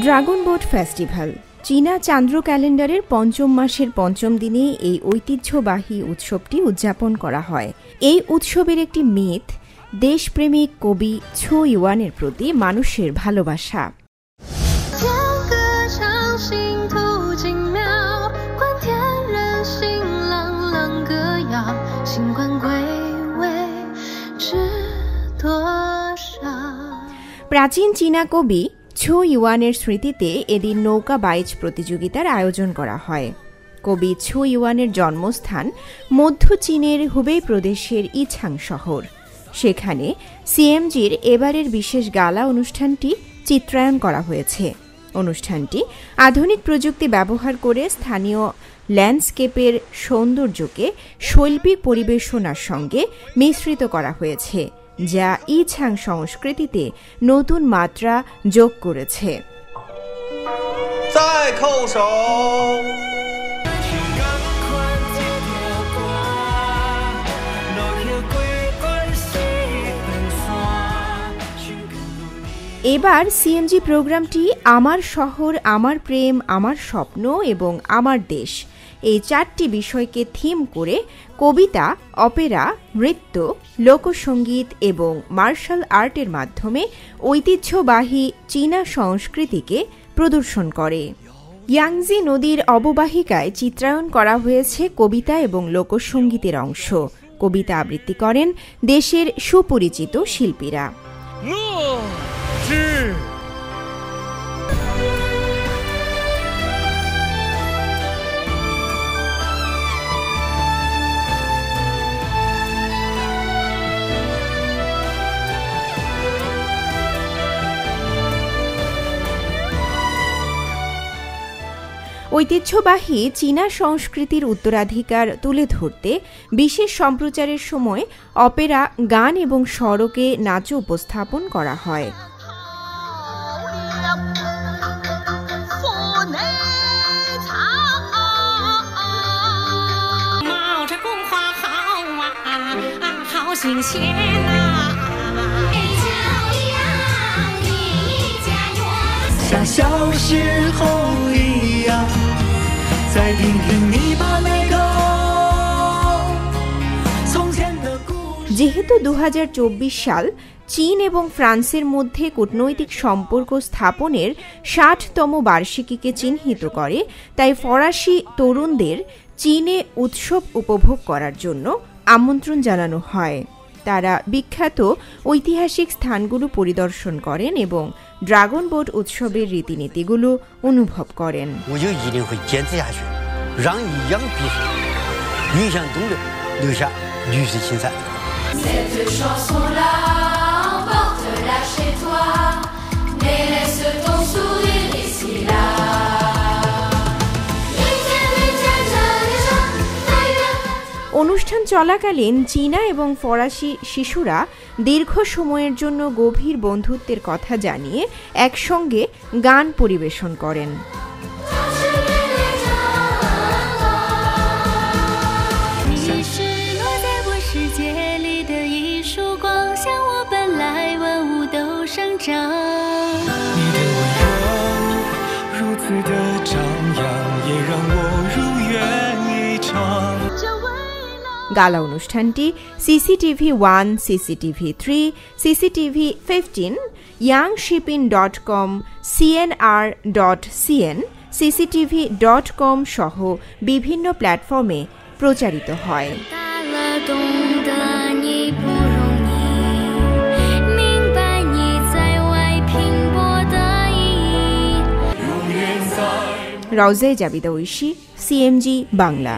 Dragon boat festival চীনা চান্দ্র ক্যালেন্ডারের পঞ্চম মাসের পঞ্চম দিনে এই ঐতিহ্যবাহী উৎসবটি উদযাপন করা হয়। এই উৎসবের একটি মিথ দেশপ্রেমিক কবি ছো ইউয়ানের প্রতি মানুষের ভালোবাসা। প্রাচীন চীনা কবি ছো ইউয়ানের স্মৃতিতে এদিন নৌকা বাইচ প্রতিযোগিতার আয়োজন করা হয়। কবি ছো ইউয়ানের জন্মস্থান মধ্য চীনের হুবেই প্রদেশের ইছাং শহর। সেখানে সিএমজির এবারের বিশেষ গালা অনুষ্ঠানটি চিত্রায়ন করা হয়েছে। অনুষ্ঠানটি আধুনিক প্রযুক্তি ব্যবহার করে স্থানীয় ল্যান্ডস্কেপের সৌন্দর্যকে শৈল্পিক পরিবেশনার সঙ্গে মিশ্রিত করা হয়েছে, যা ইছাং সংস্কৃতিতে নতুন মাত্রা যোগ করেছে। এবার সিএমজি প্রোগ্রামটি আমার শহর, আমার প্রেম, আমার স্বপ্ন এবং আমার দেশ এই চারটি বিষয়কে থিম করে কবিতা, অপেরা, নৃত্য, লোকসঙ্গীত এবং মার্শাল আর্টের মাধ্যমে ঐতিহ্যবাহী চীনা সংস্কৃতিকে প্রদর্শন করে। ইয়াংজি নদীর অববাহিকায় চিত্রায়ন করা হয়েছে কবিতা এবং লোকসঙ্গীতের অংশ। কবিতা আবৃত্তি করেন দেশের সুপরিচিত শিল্পীরা। ঐতিহ্যবাহী চীনা সংস্কৃতির উত্তরাধিকার তুলে ধরতে বিশেষ সম্প্রচারের সময় অপেরা, গান এবং সড়কে নাচও উপস্থাপন করা হয়। যেহেতু 2024 সাল চীন এবং ফ্রান্সের মধ্যে কূটনৈতিক সম্পর্ক স্থাপনের 60তম বার্ষিকীকে চিহ্নিত করে, তাই ফরাসি তরুণদের চীনে উৎসব উপভোগ করার জন্য আমন্ত্রণ জানানো হয়। তারা বিখ্যাত ঐতিহাসিক স্থানগুলো পরিদর্শন করেন এবং ড্রাগন বোট উৎসবের রীতিনীতিগুলো অনুভব করেন। অনুষ্ঠান চলাকালীন চীনা এবং ফরাসি শিশুরা দীর্ঘ সময়ের জন্য গভীর বন্ধুত্বের কথা জানিয়ে একসঙ্গে গান পরিবেশন করেন। গালা অনুষ্ঠানটি CCTV1, CCTV3, CCTV15, yangshipin.com, cnr.cn, cctv.com সহ বিভিন্ন প্ল্যাটফর্মে প্রচারিত হয়। রওজায়ে জাবিদা ঐশী, CMG বাংলা।